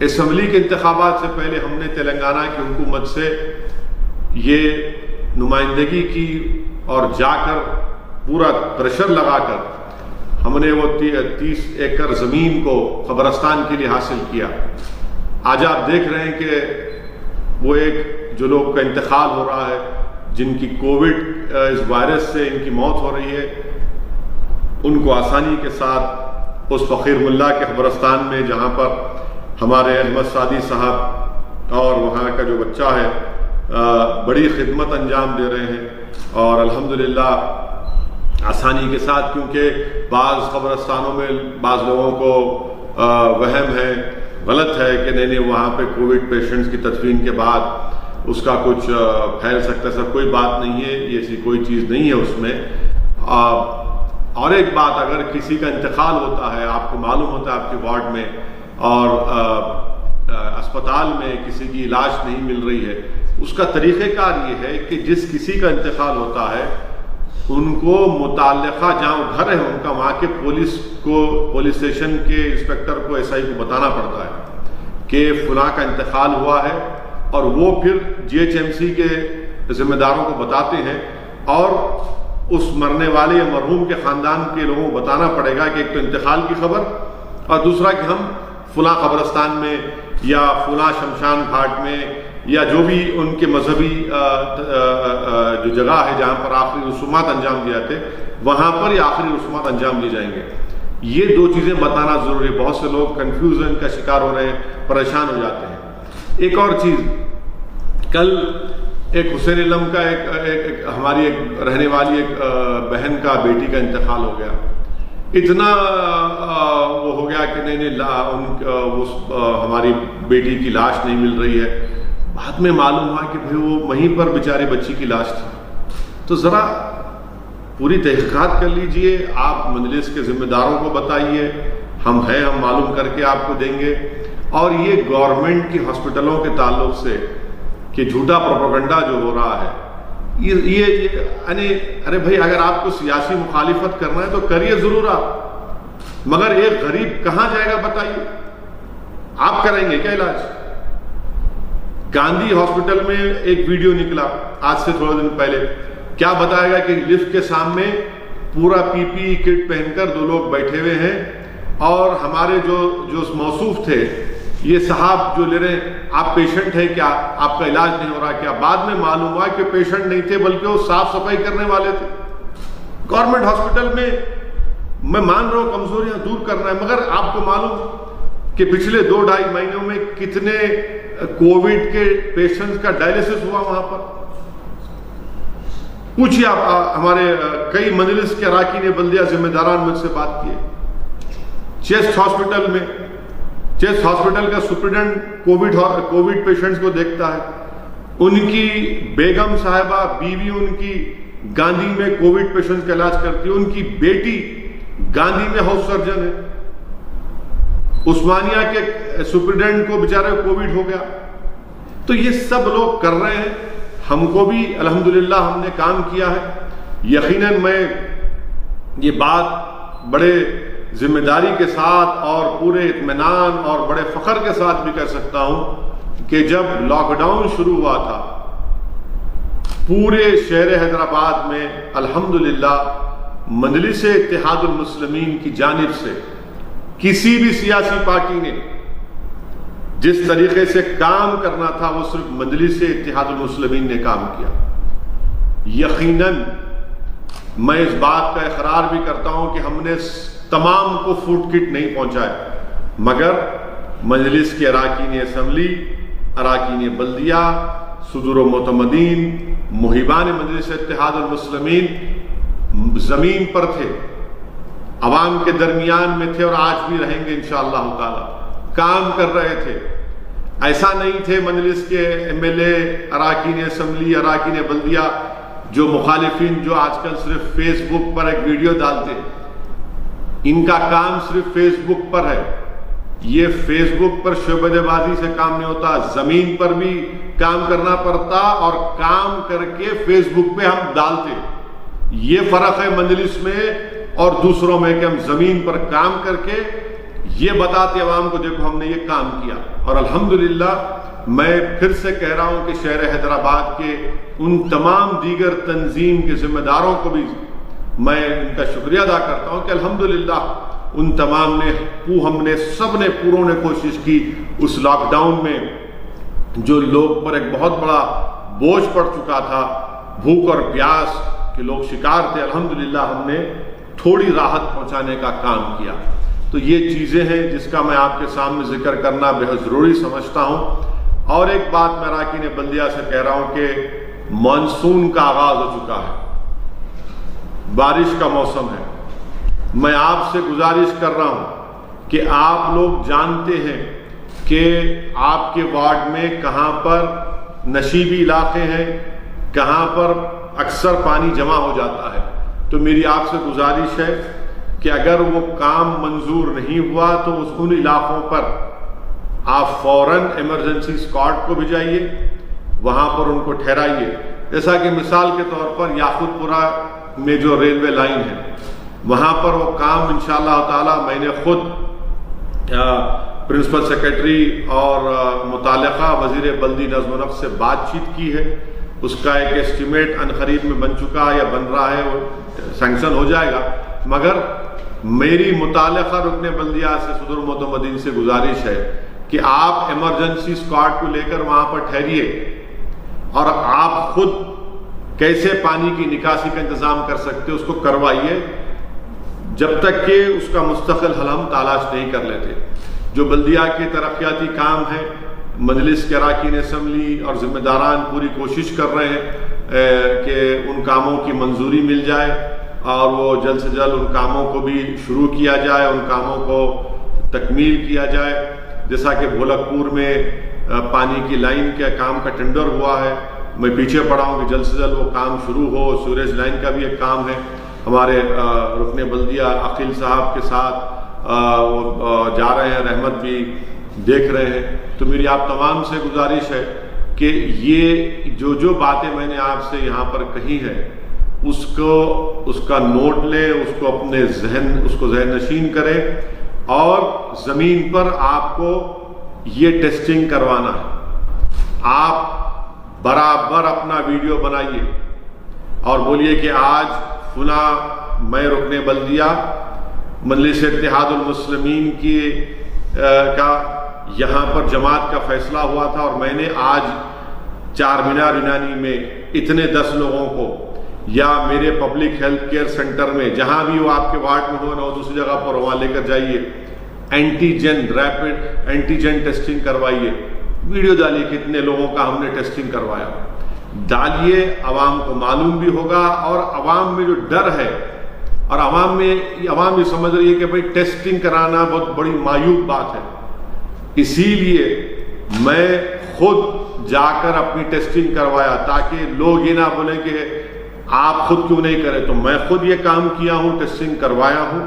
اسمبلی کے انتخابات سے پہلے ہم نے تلنگانہ کی حکومت سے یہ نمائندگی کی اور جا کر پورا پریشر لگا کر ہم نے وہ 30 ایکڑ زمین کو قبرستان کے لیے حاصل کیا۔ آج آپ دیکھ رہے ہیں کہ وہ ایک جو لوگ کا انتقال ہو رہا ہے، جن کی کووڈ اس وائرس سے ان کی موت ہو رہی ہے، ان کو آسانی کے ساتھ اس فقیر ملا کے قبرستان میں، جہاں پر ہمارے احمد سعدی صاحب اور وہاں کا جو بچہ ہے بڑی خدمت انجام دے رہے ہیں، اور الحمدللہ آسانی کے ساتھ، کیونکہ بعض قبرستانوں میں بعض لوگوں کو وہم ہے، غلط ہے کہ نہیں وہاں پہ کووڈ پیشنٹس کی تدفین کے بعد اس کا کچھ پھیل سکتا ہے۔ سر کوئی بات نہیں ہے، یہ ایسی کوئی چیز نہیں ہے اس میں۔ اور ایک بات، اگر کسی کا انتقال ہوتا ہے، آپ کو معلوم ہوتا ہے آپ کے وارڈ میں اور اسپتال میں کسی کی علاج نہیں مل رہی ہے، اس کا طریقہ کار یہ ہے کہ جس کسی کا انتقال ہوتا ہے ان کو متعلقہ جہاں گھر ہے ان کا، وہاں کے پولیس اسٹیشن کے انسپکٹر کو ایس آئی کو بتانا پڑتا ہے کہ فلاں کا انتقال ہوا ہے، اور وہ پھر جی ایچ ایم سی کے ذمہ داروں کو بتاتے ہیں، اور اس مرنے والے یا مرحوم کے خاندان کے لوگوں کو بتانا پڑے گا کہ ایک تو انتقال کی خبر، اور دوسرا کہ ہم فلاں قبرستان میں یا فلاں شمشان گھاٹ میں یا جو بھی ان کے مذہبی جو جگہ ہے جہاں پر آخری رسومات انجام دیے جاتے، وہاں پر یہ آخری رسومات انجام دی جائیں گے۔ یہ دو چیزیں بتانا ضروری ہے۔ بہت سے لوگ کنفیوژن کا شکار ہو رہے ہیں، پریشان ہو جاتے ہیں۔ ایک اور چیز، کل ایک حسین علم کا ایک ہماری ایک رہنے والی ایک بہن کا بیٹی کا انتقال ہو گیا۔ اتنا وہ ہو گیا کہ نہیں ہماری بیٹی کی لاش نہیں مل رہی ہے۔ بعد میں معلوم ہوا کہ بھئی وہ وہیں پر بیچاری بچی کی لاش تھی۔ تو ذرا پوری تحقیقات کر لیجئے، آپ مجلس کے ذمہ داروں کو بتائیے، ہم ہیں، ہم معلوم کر کے آپ کو دیں گے۔ اور یہ گورنمنٹ کی ہاسپٹلوں کے تعلق سے کہ جھوٹا پروپیگنڈا جو ہو رہا ہے، یعنی ارے بھائی اگر آپ کو سیاسی مخالفت کرنا ہے تو کریے ضرور آپ، مگر ایک غریب کہاں جائے گا بتائیے؟ آپ کریں گے کیا علاج؟ گاندھی ہاسپٹل میں ایک ویڈیو نکلا آج سے تھوڑے دن پہلے، کیا بتائے گا کہ لفٹ کے سامنے پورا پی پی کٹ پہن کر دو لوگ بیٹھے ہوئے ہیں، اور ہمارے جو موصوف تھے یہ صاحب جو لے رہے ہیں آپ پیشنٹ ہیں کیا, آپ کا علاج نہیں ہو رہا کیا؟ بعد میں معلوم ہوا کہ پیشنٹ نہیں تھے بلکہ وہ صاف صفائی کرنے والے تھے. گورنمنٹ ہاسپٹل میں مان رہا ہوں کمزوریاں دور کرنا ہے, مگر آپ کو معلوم کہ پچھلے 2-2.5 مہینوں میں کتنے کووڈ کے پیشنٹس کا ڈائلیسس ہوا وہاں پر. پوچھیے آپ, ہمارے کئی مجلس کے اراکین بلدیہ ذمہ داران مجھ سے بات کیے. چیسٹ ہاسپٹل کا سپرنٹینڈنٹ کووڈ پیشنٹس کو دیکھتا ہے. ان کی بیگم صاحبہ بیوی ان کی گاندھی میں کووڈ پیشنٹس کا علاج کرتی ہے. ان کی بیٹی گاندھی میں ہاؤس سرجن ہے. عثمانیہ کے سپرنٹینڈنٹ کو بیچارے کووڈ ہو گیا. تو یہ سب لوگ کر رہے ہیں, ہم کو بھی الحمدللہ ہم نے کام کیا ہے. یقیناً میں یہ بات بڑے ذمہ داری کے ساتھ اور پورے اطمینان اور بڑے فخر کے ساتھ بھی کہہ سکتا ہوں کہ جب لاک ڈاؤن شروع ہوا تھا پورے شہر حیدرآباد میں الحمدللہ مجلس اتحاد المسلمین کی جانب سے کسی بھی سیاسی پارٹی نے جس طریقے سے کام کرنا تھا وہ صرف مجلس اتحاد المسلمین نے کام کیا. یقیناً میں اس بات کا اقرار بھی کرتا ہوں کہ ہم نے تمام کو فوڈ کٹ نہیں پہنچائے, مگر مجلس کے اراکین اسمبلی, اراکین بلدیہ, صدور و معتمدین, محبان مجلس اتحاد المسلمین زمین پر تھے, عوام کے درمیان میں تھے اور آج بھی رہیں گے انشاءاللہ تعالی. کام کر رہے تھے. ایسا نہیں تھے مجلس کے ایم ایل اے, اراکین اسمبلی, اراکین بلدیہ جو مخالفین جو آج کل صرف فیس بک پر ایک ویڈیو ڈالتے, ان کا کام صرف فیس بک پر ہے. یہ فیس بک پر شعبدے بازی سے کام نہیں ہوتا, زمین پر بھی کام کرنا پڑتا اور کام کر کے فیس بک پہ ہم ڈالتے. یہ فرق ہے مجلس میں اور دوسروں میں کہ ہم زمین پر کام کر کے یہ بتاتے عوام کو دیکھو ہم نے یہ کام کیا. اور الحمدللہ میں پھر سے کہہ رہا ہوں کہ شہر حیدرآباد کے ان تمام دیگر تنظیم کے ذمہ داروں کو بھی میں ان کا شکریہ ادا کرتا ہوں کہ الحمدللہ ان تمام نے سب نے پوروں نے کوشش کی. اس لاک ڈاؤن میں جو لوگ پر ایک بہت بڑا بوجھ پڑ چکا تھا, بھوک اور پیاس کے لوگ شکار تھے, الحمدللہ ہم نے تھوڑی راحت پہنچانے کا کام کیا. تو یہ چیزیں ہیں جس کا میں آپ کے سامنے ذکر کرنا بہت ضروری سمجھتا ہوں. اور ایک بات میں اراکین بلدیہ سے کہہ رہا ہوں کہ مانسون کا آغاز ہو چکا ہے, بارش کا موسم ہے. میں آپ سے گزارش کر رہا ہوں کہ آپ لوگ جانتے ہیں کہ آپ کے وارڈ میں کہاں پر نشیبی علاقے ہیں, کہاں پر اکثر پانی جمع ہو جاتا ہے. تو میری آپ سے گزارش ہے کہ اگر وہ کام منظور نہیں ہوا تو ان علاقوں پر آپ فوراً ایمرجنسی اسکواڈ کو بھیجائیے, وہاں پر ان کو ٹھہرائیے. جیسا کہ مثال کے طور پر یاقوت پورہ میں جو ریلوے لائن ہے وہاں پر وہ کام انشاءاللہ تعالی میں نے خود پرنسپل سیکرٹری اور متعلقہ وزیر بلدی نظم و نسق سے بات چیت کی ہے. اس کا ایک ایسٹیمیٹ عنقریب میں بن چکا ہے یا بن رہا ہے, وہ سینکشن ہو جائے گا. مگر میری متعلقہ رکن بلدیہ سے صدور معتمدین سے گزارش ہے کہ آپ ایمرجنسی اسکواڈ کو لے کر وہاں پر ٹھہریے اور آپ خود کیسے پانی کی نکاسی کا انتظام کر سکتے اس کو کروائیے, جب تک کہ اس کا مستقل حل ہم تلاش نہیں کر لیتے. جو بلدیہ کے ترقیاتی کام ہیں مجلس کے اراکین اسمبلی اور ذمہ داران پوری کوشش کر رہے ہیں کہ ان کاموں کی منظوری مل جائے اور وہ جلد سے جلد ان کاموں کو بھی شروع کیا جائے, ان کاموں کو تکمیل کیا جائے. جیسا کہ بھولک پور میں پانی کی لائن کے کام کا ٹینڈر ہوا ہے, میں پیچھے پڑا ہوں کہ جلد سے جلد وہ کام شروع ہو. سوریج لائن کا بھی ایک کام ہے, ہمارے رکن بلدیہ عقیل صاحب کے ساتھ وہ جا رہے ہیں, رحمت بھی دیکھ رہے ہیں. تو میری آپ تمام سے گزارش ہے کہ یہ جو باتیں میں نے آپ سے یہاں پر کہی ہیں اس کا نوٹ لیں, اس کو ذہن نشین کریں اور زمین پر آپ کو یہ ٹیسٹنگ کروانا ہے. آپ برابر اپنا ویڈیو بنائیے اور بولیے کہ آج فلاں میں رکن بلدیہ مجلس اتحاد المسلمین کا یہاں پر جماعت کا فیصلہ ہوا تھا اور میں نے آج چار مینار یونانی میں اتنے 10 لوگوں کو یا میرے پبلک ہیلتھ کیئر سینٹر میں جہاں بھی وہ آپ کے وارڈ میں ہو نہ دوسری جگہ پر وہاں لے کر جائیے, ریپڈ اینٹیجن ٹیسٹنگ کروائیے. ویڈیو ڈالیے کتنے لوگوں کا ہم نے ٹیسٹنگ کروایا, ڈالیے, عوام کو معلوم بھی ہوگا. اور عوام میں جو ڈر ہے اور عوام یہ سمجھ رہی ہے کہ بھائی ٹیسٹنگ کرانا بہت بڑی معیوب بات ہے, اسی لیے میں خود جا کر اپنی ٹیسٹنگ کروایا تاکہ لوگ یہ نہ بولیں کہ آپ خود کیوں نہیں کرے. تو میں خود یہ کام کیا ہوں, ٹیسٹنگ کروایا ہوں.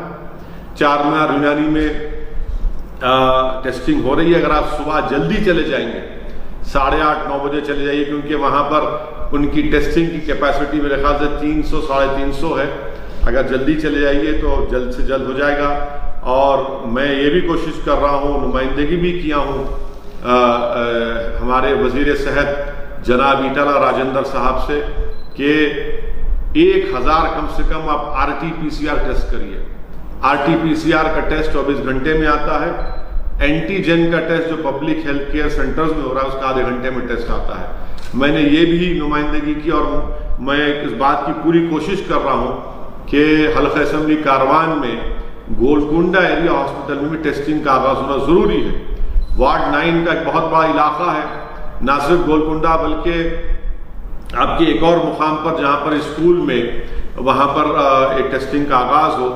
چار مینار یونانی میں ٹیسٹنگ ہو رہی ہے. اگر آپ صبح جلدی چلے جائیں گے 8:30-9 بجے چلے جائیے, کیونکہ وہاں پر ان کی ٹیسٹنگ کی کیپیسٹی میرے خیال سے 300-350 ہے. اگر جلدی چلے جائیے تو جلد سے جلد ہو جائے گا. اور میں یہ بھی کوشش کر رہا ہوں, نمائندگی بھی کیا ہوں ہمارے وزیر صحت جناب ایٹالہ راجندر صاحب سے کہ 1000 کم سے کم آپ RT-PCR ٹیسٹ کریے. RT-PCR کا ٹیسٹ 24 گھنٹے میں آتا ہے. اینٹیجن کا ٹیسٹ جو پبلک ہیلتھ کیئر سینٹرز میں ہو رہا ہے اس کا آدھے گھنٹے میں ٹیسٹ آتا ہے. میں نے یہ بھی نمائندگی کی اور میں اس بات کی پوری کوشش کر رہا ہوں کہ حلقہ اسمبلی کاروان میں گولکنڈہ ایریا ہاسپٹل میں بھی ٹیسٹنگ کا آغاز ہونا ضروری ہے. وارڈ 9 کا ایک بہت بڑا علاقہ ہے, نہ صرف گولکنڈہ بلکہ آپ کے ایک اور مقام پر جہاں پر اسکول میں وہاں پر ایک ٹیسٹنگ کا آغاز ہو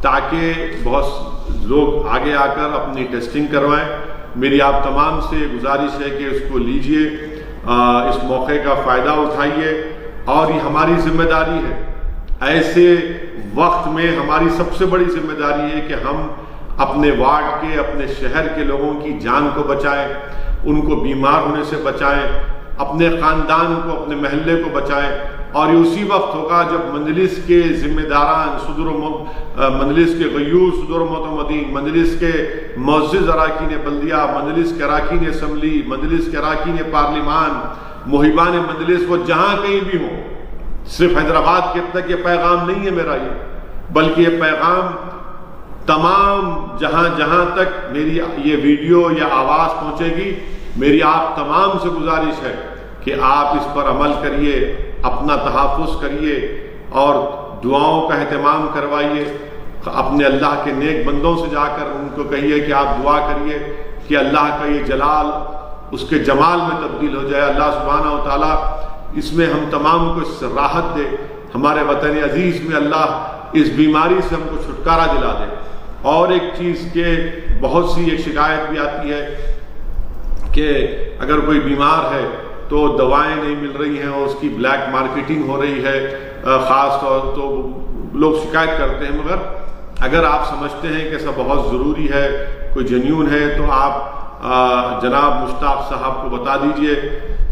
تاکہ بہت لوگ آگے آ کر اپنی ٹیسٹنگ کروائیں. میری آپ تمام سے گزارش ہے کہ اس کو لیجئے, اس موقع کا فائدہ اٹھائیے. اور یہ ہماری ذمہ داری ہے, ایسے وقت میں ہماری سب سے بڑی ذمہ داری ہے کہ ہم اپنے وارڈ کے, اپنے شہر کے لوگوں کی جان کو بچائیں, ان کو بیمار ہونے سے بچائیں, اپنے خاندان کو, اپنے محلے کو بچائیں. اور یہ اسی وقت ہوگا جب مجلس کے ذمہ داران, مجلس کے غیور صدور معتمدین, مجلس کے معزز اراکین بلدیہ, مجلس کے اراکین اسمبلی, مجلس کے اراکین پارلیمان, محبان مجلس, وہ جہاں کہیں بھی ہوں. صرف حیدرآباد کے تک یہ پیغام نہیں ہے میرا بلکہ یہ پیغام تمام جہاں تک میری یہ ویڈیو یا آواز پہنچے گی, میری آپ تمام سے گزارش ہے کہ آپ اس پر عمل کریے, اپنا تحفظ کریے اور دعاؤں کا اہتمام کروائیے. اپنے اللہ کے نیک بندوں سے جا کر ان کو کہیے کہ آپ دعا کریے کہ اللہ کا یہ جلال اس کے جمال میں تبدیل ہو جائے. اللہ سبحانہ و تعالیٰ اس میں ہم تمام کو اس سے راحت دے. ہمارے وطن عزیز میں اللہ اس بیماری سے ہم کو چھٹکارا دلا دے. اور ایک چیز کہ بہت سی ایک شکایت بھی آتی ہے کہ اگر کوئی بیمار ہے تو دوائیں نہیں مل رہی ہیں اور اس کی بلیک مارکیٹنگ ہو رہی ہے, خاص طور تو لوگ شکایت کرتے ہیں. مگر اگر آپ سمجھتے ہیں کہ ایسا بہت ضروری ہے, کوئی جنون ہے, تو آپ جناب مشتاق صاحب کو بتا دیجئے,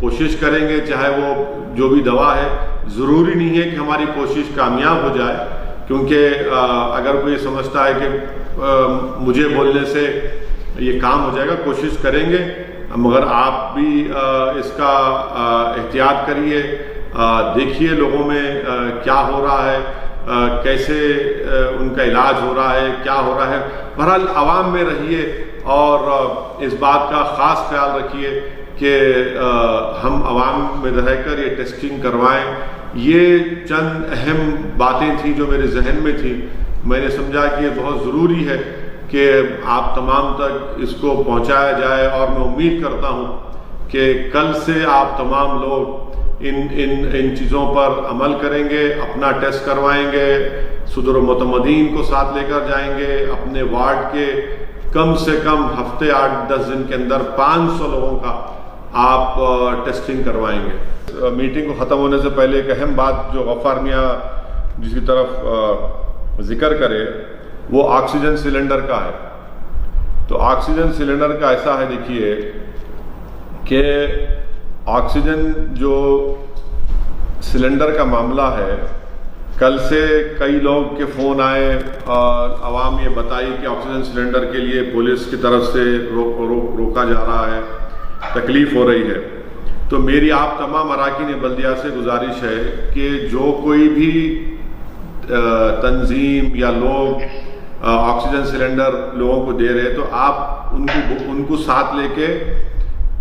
کوشش کریں گے. چاہے وہ جو بھی دوا ہے, ضروری نہیں ہے کہ ہماری کوشش کامیاب ہو جائے, کیونکہ اگر کوئی سمجھتا ہے کہ مجھے بولنے سے یہ کام ہو جائے گا, کوشش کریں گے. مگر آپ بھی اس کا احتیاط کریے, دیکھیے لوگوں میں کیا ہو رہا ہے, کیسے ان کا علاج ہو رہا ہے, کیا ہو رہا ہے. بہرحال عوام میں رہیے اور اس بات کا خاص خیال رکھیے کہ ہم عوام میں رہ کر یہ ٹیسٹنگ کروائیں. یہ چند اہم باتیں تھیں جو میرے ذہن میں تھیں. میں نے سمجھا کہ یہ بہت ضروری ہے کہ آپ تمام تک اس کو پہنچایا جائے, اور میں امید کرتا ہوں کہ کل سے آپ تمام لوگ ان چیزوں پر عمل کریں گے, اپنا ٹیسٹ کروائیں گے, صدور معتمدین کو ساتھ لے کر جائیں گے, اپنے وارڈ کے کم سے کم ہفتے 8-10 دن کے اندر 500 لوگوں کا آپ ٹیسٹنگ کروائیں گے. میٹنگ کو ختم ہونے سے پہلے ایک اہم بات جو غفار میاں جس کی طرف ذکر کرے وہ آکسیجن سلنڈر کا ہے. تو آکسیجن سلنڈر کا ایسا ہے, دیکھیے کہ آکسیجن جو سلنڈر کا معاملہ ہے, کل سے کئی لوگ کے فون آئے اور عوام یہ بتائی کہ آکسیجن سلنڈر کے لیے پولیس کی طرف سے روکا جا رہا ہے, تکلیف ہو رہی ہے. تو میری آپ تمام اراکین بلدیہ سے گزارش ہے کہ جو کوئی بھی تنظیم یا لوگ آکسیجن سلنڈر لوگوں کو دے رہے تو آپ ان کو ساتھ لے کے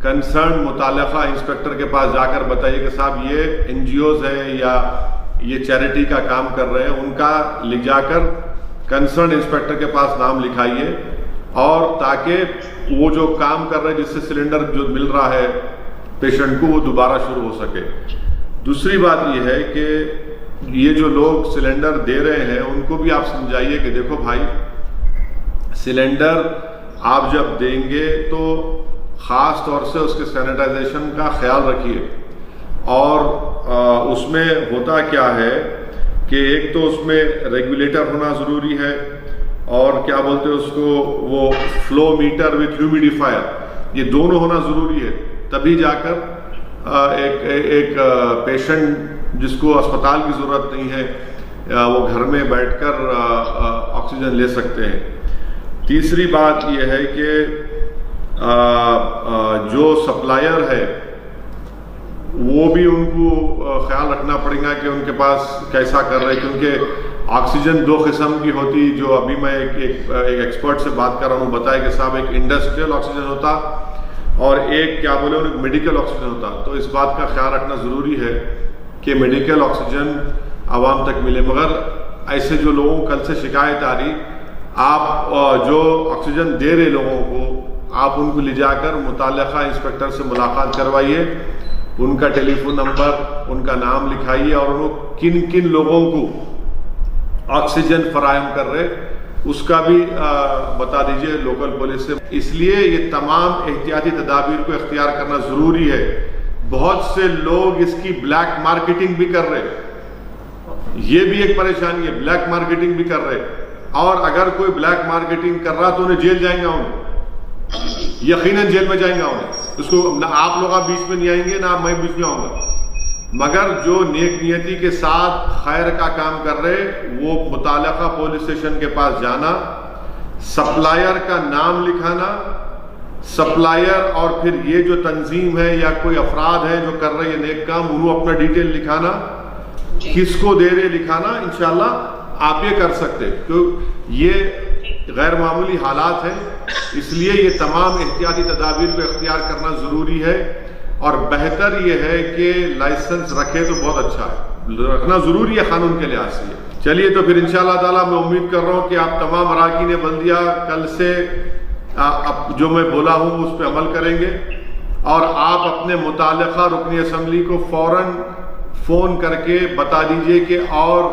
کنسرن متعلقہ انسپیکٹر کے پاس جا کر بتائیے کہ صاحب یہ NGOs ہیں یا یہ چیریٹی کا کام کر رہے ہیں، ان کا لکھ جا کر کنسرن انسپیکٹر کے پاس نام لکھائیے، اور تاکہ وہ جو کام کر رہے ہیں جس سے سلنڈر جو مل رہا ہے پیشنٹ کو وہ دوبارہ شروع ہو سکے۔ دوسری بات یہ ہے کہ یہ جو لوگ سلنڈر دے رہے ہیں ان کو بھی آپ سمجھائیے کہ دیکھو بھائی، سلنڈر آپ جب دیں گے تو خاص طور سے اس کے سینیٹائزیشن کا خیال رکھیے، اور اس میں ہوتا کیا ہے کہ ایک تو اس میں ریگولیٹر ہونا ضروری ہے، اور کیا بولتے ہیں اس کو، وہ فلو میٹر وتھ ہیومیڈیفائر، یہ دونوں ہونا ضروری ہے، تبھی جا کر ایک پیشنٹ جس کو اسپتال کی ضرورت نہیں ہے وہ گھر میں بیٹھ کر آکسیجن لے سکتے ہیں۔ تیسری بات یہ ہے کہ جو سپلائر ہے وہ بھی ان کو خیال رکھنا پڑے گا کہ ان کے پاس کیسا کر رہے ہیں، کیونکہ آکسیجن دو قسم کی ہوتی، جو ابھی میں ایک ایکسپرٹ سے بات کر رہا ہوں، بتایا کہ صاحب ایک انڈسٹریل آکسیجن ہوتا اور ایک کیا بولے انہیں میڈیکل آکسیجن ہوتا۔ تو اس بات کا خیال رکھنا ضروری ہے کہ میڈیکل آکسیجن عوام تک ملے، مگر ایسے جو لوگوں کو کل سے شکایت آ رہی، آپ جو آکسیجن دے رہے لوگوں کو آپ ان کو لے جا کر متعلقہ انسپیکٹر سے ملاقات کروائیے، ان کا ٹیلی فون نمبر، ان کا نام لکھائیے، اور انہوں کن کن لوگوں کو آکسیجن فراہم کر رہے اس کا بھی بتا دیجئے لوکل پولیس سے۔ اس لیے یہ تمام احتیاطی تدابیر کو اختیار کرنا ضروری ہے۔ بہت سے لوگ اس کی بلیک مارکیٹنگ بھی کر رہے، یہ بھی ایک پریشانی ہے، بلیک مارکیٹنگ بھی کر رہے، اور اگر کوئی بلیک مارکیٹنگ کر رہا تو انہیں جیل جائیں گا، یقیناً جیل میں جائیں گا انہیں، اس کو نہ آپ لوگ بیچ میں نہیں آئیں گے نہ میں بیچ میں آؤں گا، مگر جو نیک نیتی کے ساتھ خیر کا کام کر رہے وہ متعلقہ پولیس اسٹیشن کے پاس جانا، سپلائر کا نام لکھانا، سپلائر اور پھر یہ جو تنظیم ہے یا کوئی افراد ہے جو کر رہے ہیں نیک کام، انہوں اپنا ڈیٹیل لکھانا، کس کو دے رہے لکھانا، انشاءاللہ آپ یہ کر سکتے، کیونکہ یہ غیر معمولی حالات ہیں، اس لیے یہ تمام احتیاطی تدابیر کو اختیار کرنا ضروری ہے، اور بہتر یہ ہے کہ لائسنس رکھے تو بہت اچھا ہے، رکھنا ضروری ہے قانون کے لحاظ سے۔ چلیے تو پھر انشاءاللہ تعالیٰ میں امید کر رہا ہوں کہ آپ تمام اراکین بلدیہ کل سے اب جو میں بولا ہوں اس پہ عمل کریں گے، اور آپ اپنے متعلقہ رکن اسمبلی کو فوراً فون کر کے بتا دیجئے کہ اور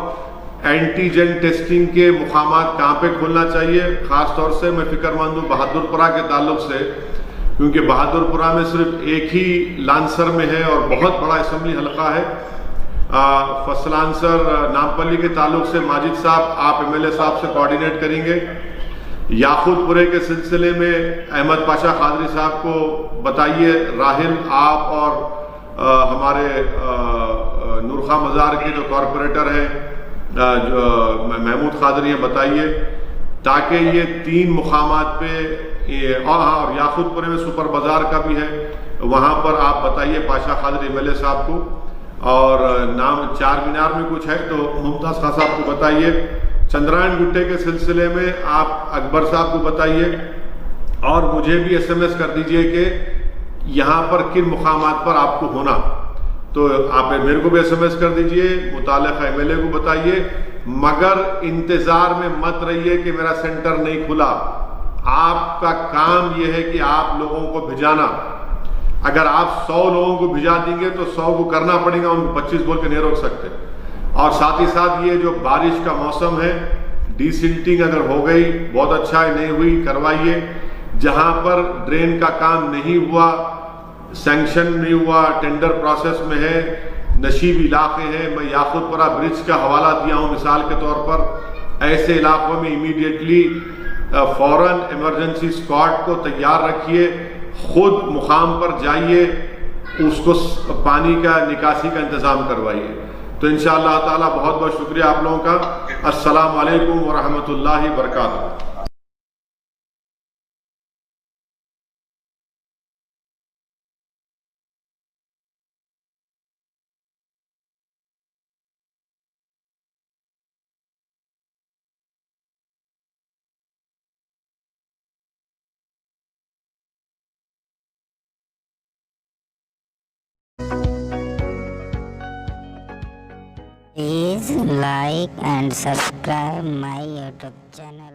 اینٹیجن ٹیسٹنگ کے مقامات کہاں پہ کھولنا چاہیے۔ خاص طور سے میں فکر مند ہوں بہادر پورہ کے تعلق سے، کیونکہ بہادر پورہ میں صرف ایک ہی لانسر میں ہے اور بہت بڑا اسمبلی حلقہ ہے۔ فصل لانسر نامپلی کے تعلق سے ماجد صاحب آپ MLA صاحب سے کوارڈینیٹ کریں گے، یاقوت پورے کے سلسلے میں احمد پاشا قادری صاحب کو بتائیے، راحل آپ اور ہمارے نورخواہ مزار کے جو کارپوریٹر ہیں جو محمود قادری ہیں بتائیے، تاکہ یہ 3 مقامات پہ، اور یاقوت پورے میں سپر بازار کا بھی ہے، وہاں پر آپ بتائیے پاشا قادری MLA صاحب کو، اور نام چار مینار میں کچھ ہے تو ممتاز خان صاحب کو بتائیے، چندرائن گٹے کے سلسلے میں آپ اکبر صاحب کو بتائیے، اور مجھے بھی SMS کر دیجئے کہ یہاں پر کن مقامات پر آپ کو ہونا، تو آپ میرے کو بھی SMS کر دیجئے، متعلقہ MLA کو بتائیے، مگر انتظار میں مت رہیے کہ میرا سینٹر نہیں کھلا۔ آپ کا کام یہ ہے کہ آپ لوگوں کو بھجانا، اگر آپ 100 لوگوں کو بھجا دیں گے تو 100 کو کرنا پڑے گا، ان 25 بول کے نہیں روک سکتے۔ اور ساتھ ہی ساتھ یہ جو بارش کا موسم ہے، ڈی سلٹنگ اگر ہو گئی بہت اچھا ہے، نہیں ہوئی کروائیے، جہاں پر ڈرین کا کام نہیں ہوا، سینکشن نہیں ہوا، ٹینڈر پروسیس میں ہے، نشیب علاقے ہیں، میں یاقوت پورہ برج کا حوالہ دیا ہوں مثال کے طور پر، ایسے علاقوں میں امیڈیٹلی فوراً ایمرجنسی اسکواڈ کو تیار رکھیے، خود مقام پر جائیے، اس کو پانی کا نکاسی کا انتظام کروائیے۔ تو انشاءاللہ تعالیٰ بہت بہت شکریہ آپ لوگوں کا۔ السلام علیکم ورحمۃ اللہ وبرکاتہ۔ Please like and subscribe my YouTube channel.